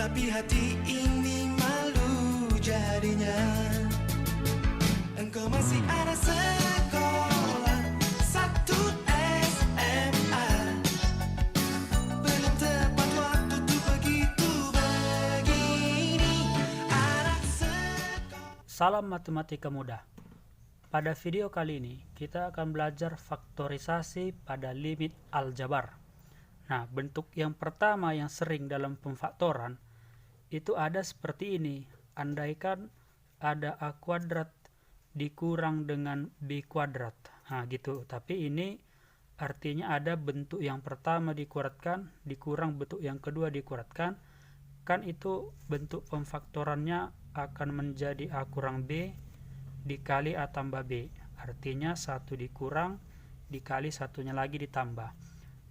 Tapi hati ini malu jadinya. Engkau masih ada sekolah, satu SMA. Belum tepat waktu tuh begitu begini. Anak sekolah. Salam matematika mudah. Pada video kali ini kita akan belajar faktorisasi pada limit aljabar. Nah, bentuk yang pertama yang sering dalam pemfaktoran itu ada seperti ini. Andaikan ada A kuadrat dikurang dengan B kuadrat. Nah, gitu. Tapi ini artinya ada bentuk yang pertama dikuadratkan, dikurang bentuk yang kedua dikuadratkan. Kan itu bentuk pemfaktorannya akan menjadi A kurang B dikali A tambah B. Artinya 1 dikurang dikali satunya lagi ditambah.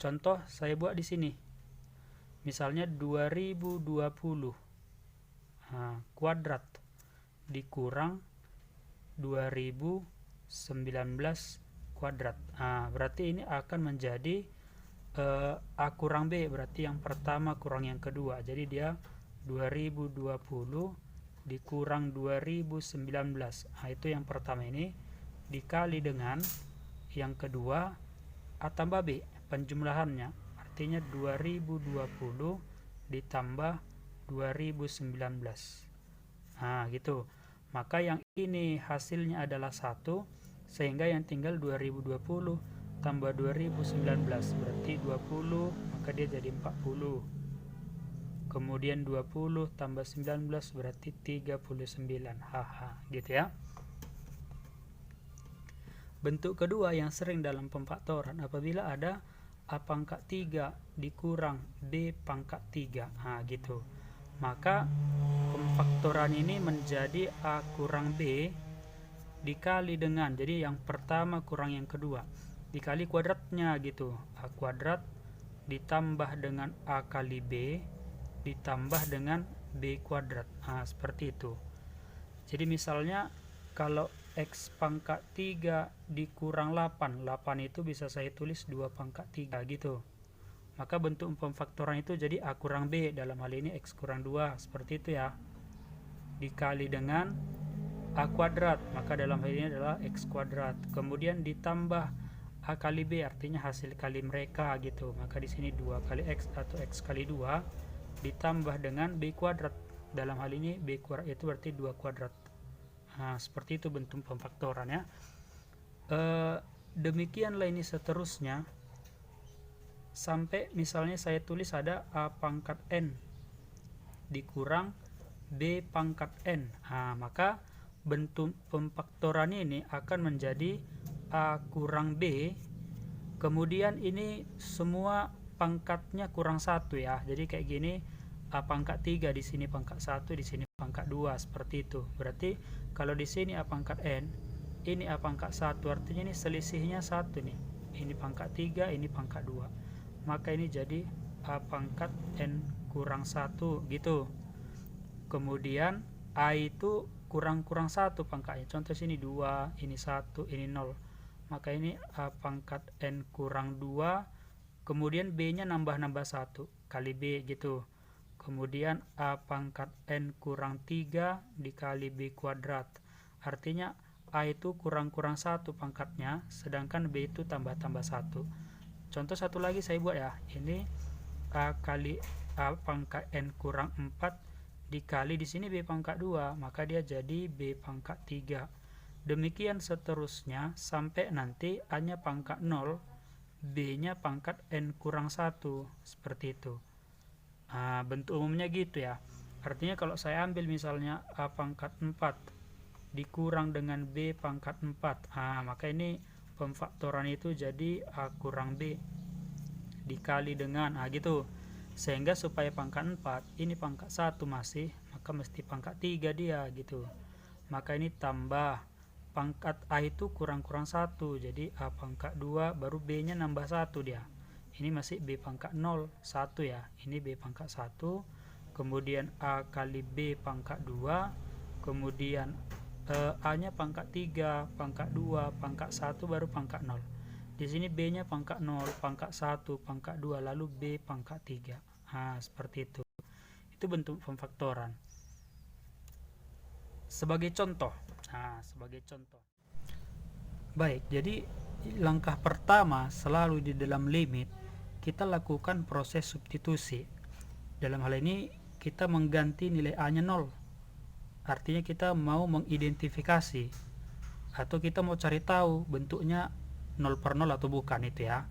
Contoh saya buat di sini. Misalnya 2020 kuadrat dikurang 2019 kuadrat. Berarti ini akan menjadi A kurang B, berarti yang pertama kurang yang kedua. Jadi dia 2020 dikurang 2019. Itu yang pertama ini dikali dengan yang kedua A tambah B, penjumlahannya. Artinya 2020 ditambah 2019. Gitu. Maka yang ini hasilnya adalah 1, sehingga yang tinggal 2020 tambah 2019 berarti 20, maka dia jadi 40. Kemudian 20 tambah 19 berarti 39. Gitu ya. Bentuk kedua yang sering dalam pemfaktoran apabila ada A pangkat 3 dikurang B pangkat 3. Gitu. Maka pemfaktoran ini menjadi A kurang B dikali dengan, jadi yang pertama kurang yang kedua, dikali kuadratnya gitu. A kuadrat ditambah dengan A kali B ditambah dengan B kuadrat. Seperti itu. Jadi misalnya kalau X pangkat 3 dikurang 8 itu bisa saya tulis 2 pangkat 3 gitu. Maka bentuk pemfaktoran itu jadi A kurang B, dalam hal ini X kurang 2, seperti itu ya. Dikali dengan A kuadrat, maka dalam hal ini adalah X kuadrat. Kemudian ditambah A kali B, artinya hasil kali mereka gitu. Maka di sini 2 kali X atau X kali 2 ditambah dengan B kuadrat. Dalam hal ini B kuadrat itu berarti 2 kuadrat. Seperti itu bentuk pemfaktoran ya. Demikianlah ini seterusnya sampai misalnya saya tulis ada A pangkat N dikurang B pangkat N. Maka bentuk pemfaktoran ini akan menjadi A kurang B, kemudian ini semua pangkatnya kurang 1 ya. Jadi kayak gini, A pangkat 3 di sini pangkat 1, di sini pangkat 2, seperti itu. Berarti kalau di sini A pangkat N, ini A pangkat 1, artinya ini selisihnya 1 nih. Ini pangkat 3, ini pangkat 2. Maka ini jadi A pangkat N kurang 1 gitu. Kemudian A itu kurang 1 pangkatnya. Contoh sini 2, ini 1, ini 0. Maka ini A pangkat N kurang 2. Kemudian B-nya nambah 1 kali B gitu. Kemudian A pangkat N kurang 3 dikali B kuadrat. Artinya A itu kurang 1 pangkatnya, sedangkan B itu tambah 1. Contoh satu lagi saya buat ya. Ini A kali A pangkat N kurang 4 dikali di sini B pangkat 2, maka dia jadi B pangkat 3. Demikian seterusnya sampai nanti A-nya pangkat 0, B-nya pangkat N kurang 1, seperti itu. Bentuk umumnya gitu ya. Artinya kalau saya ambil misalnya A pangkat 4 dikurang dengan B pangkat 4, maka ini pemfaktoran itu jadi A kurang B dikali dengan gitu. Sehingga supaya pangkat 4 ini pangkat 1 masih, maka mesti pangkat 3 dia gitu. Maka ini tambah pangkat A itu kurang 1, jadi A pangkat 2 baru B nya nambah 1 dia. Ini masih B pangkat 0, 1 ya. Ini B pangkat 1, kemudian A kali B pangkat 2, kemudian A nya pangkat 3, pangkat 2, pangkat 1 baru pangkat 0. Di sini B nya pangkat 0, pangkat 1, pangkat 2, lalu B pangkat 3. Seperti itu. Itu bentuk pemfaktoran. Sebagai contoh. Baik, jadi langkah pertama selalu di dalam limit kita lakukan proses substitusi. Dalam hal ini kita mengganti nilai A-nya 0. Artinya kita mau mengidentifikasi atau kita mau cari tahu bentuknya 0 per 0 atau bukan itu ya.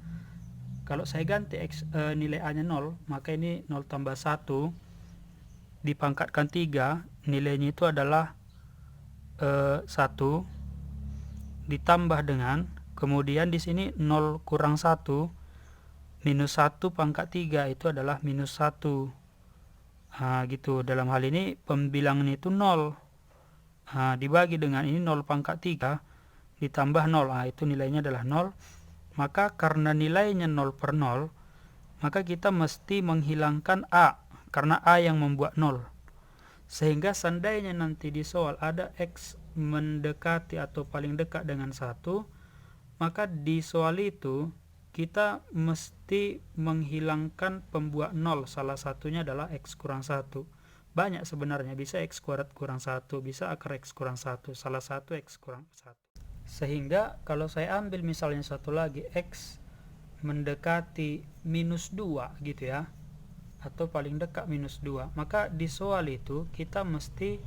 Kalau saya ganti nilai A-nya 0, maka ini 0 tambah 1 dipangkatkan 3, nilainya itu adalah 1 ditambah dengan, kemudian di sini 0 kurang 1 minus 1 pangkat 3 itu adalah minus 1. Gitu. Dalam hal ini pembilangan itu 0. Dibagi dengan ini 0 pangkat 3 ditambah 0. Itu nilainya adalah 0. Maka karena nilainya 0 per 0, maka kita mesti menghilangkan A, karena A yang membuat 0. Sehingga seandainya nanti di soal ada X mendekati atau paling dekat dengan 1, maka di soal itu kita mesti menghilangkan pembuat 0. Salah satunya adalah X kurang 1. Banyak sebenarnya, bisa X kuadrat kurang 1, bisa akar X kurang 1, salah satu X kurang 1. Sehingga kalau saya ambil misalnya satu lagi X mendekati minus 2 gitu ya, atau paling dekat minus 2, maka di soal itu kita mesti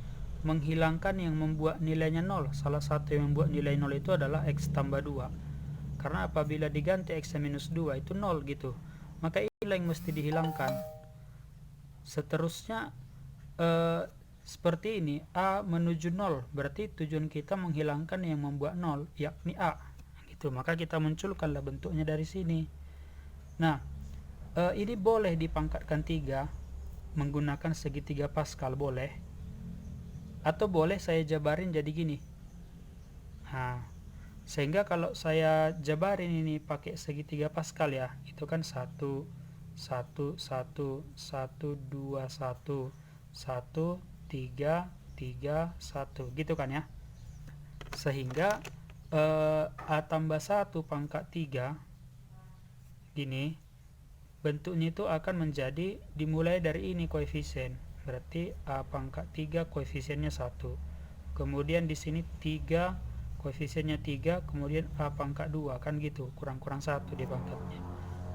menghilangkan yang membuat nilainya 0. Salah satu yang membuat nilai 0 itu adalah X tambah 2. Karena apabila diganti X minus 2 itu 0 gitu, maka inilah yang mesti dihilangkan. Seterusnya seperti ini, A menuju 0, berarti tujuan kita menghilangkan yang membuat 0, yakni A gitu. Maka kita munculkanlah bentuknya dari sini. Nah, ini boleh dipangkatkan 3 menggunakan segitiga Pascal, boleh, atau boleh saya jabarin jadi gini. Sehingga kalau saya jabarin ini pakai segitiga Pascal ya, itu kan 1 1 1 1 1 2 1 1 3 3 1 gitu kan ya. Sehingga A tambah 1 pangkat 3 gini, bentuknya itu akan menjadi dimulai dari ini koefisien. Berarti A pangkat 3 koefisiennya 1. Kemudian di sini 3 koefisiennya 3, kemudian A pangkat 2 kan gitu, kurang-kurang 1 di pangkatnya.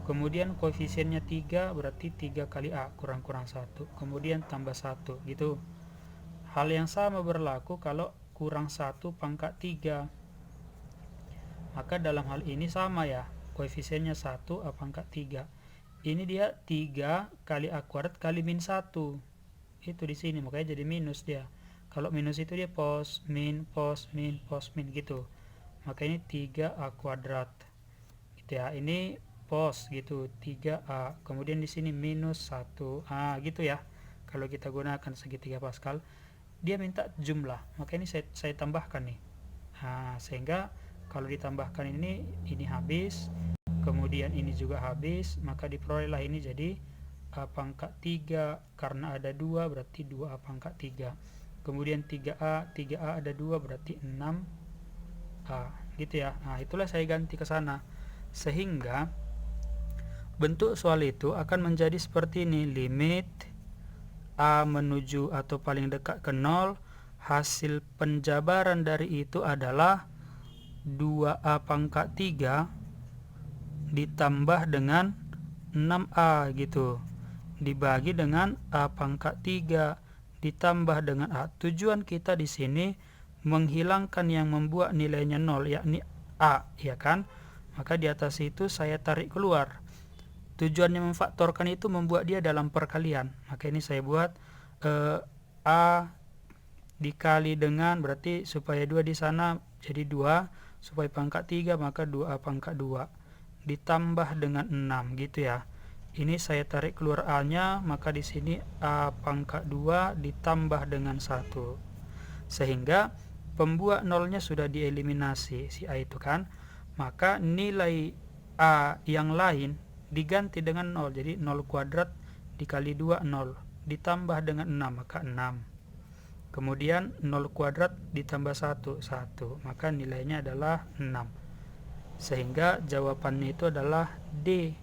Kemudian koefisiennya 3, berarti 3 kali A kurang-kurang 1, kemudian tambah 1 gitu. Hal yang sama berlaku kalau kurang 1 pangkat 3. Maka dalam hal ini sama ya, koefisiennya 1 A pangkat 3. Ini dia 3 kali A kuadrat kali min 1. Itu di sini, makanya jadi minus dia. Kalau minus itu dia pos min gitu. Maka ini 3A kuadrat gitu ya. Ini pos gitu, 3A. Kemudian di sini minus 1. Gitu ya. Kalau kita gunakan segitiga Pascal, dia minta jumlah. Maka ini saya tambahkan nih. Sehingga kalau ditambahkan ini habis, kemudian ini juga habis, maka diperolehlah ini jadi A pangkat 3, karena ada 2 berarti 2A pangkat 3. Kemudian 3A ada 2 berarti 6A gitu ya. Itulah saya ganti ke sana. Sehingga bentuk soal itu akan menjadi seperti ini, limit A menuju atau paling dekat ke 0, hasil penjabaran dari itu adalah 2A pangkat 3 ditambah dengan 6A gitu, dibagi dengan A pangkat 3 ditambah dengan A. Tujuan kita di sini menghilangkan yang membuat nilainya 0, yakni A, ya kan? Maka di atas itu saya tarik keluar. Tujuannya memfaktorkan itu membuat dia dalam perkalian. Maka ini saya buat A dikali dengan, berarti supaya 2 di sana jadi 2, supaya pangkat 3 maka 2A pangkat 2 ditambah dengan 6 gitu ya. Ini saya tarik keluar A-nya, maka di sini A pangkat 2 ditambah dengan 1. Sehingga pembuat nolnya sudah dieliminasi si A itu kan. Maka nilai A yang lain diganti dengan 0. Jadi 0 kuadrat dikali 2 0 ditambah dengan 6 maka 6. Kemudian 0 kuadrat ditambah 1 1, maka nilainya adalah 6. Sehingga jawabannya itu adalah D.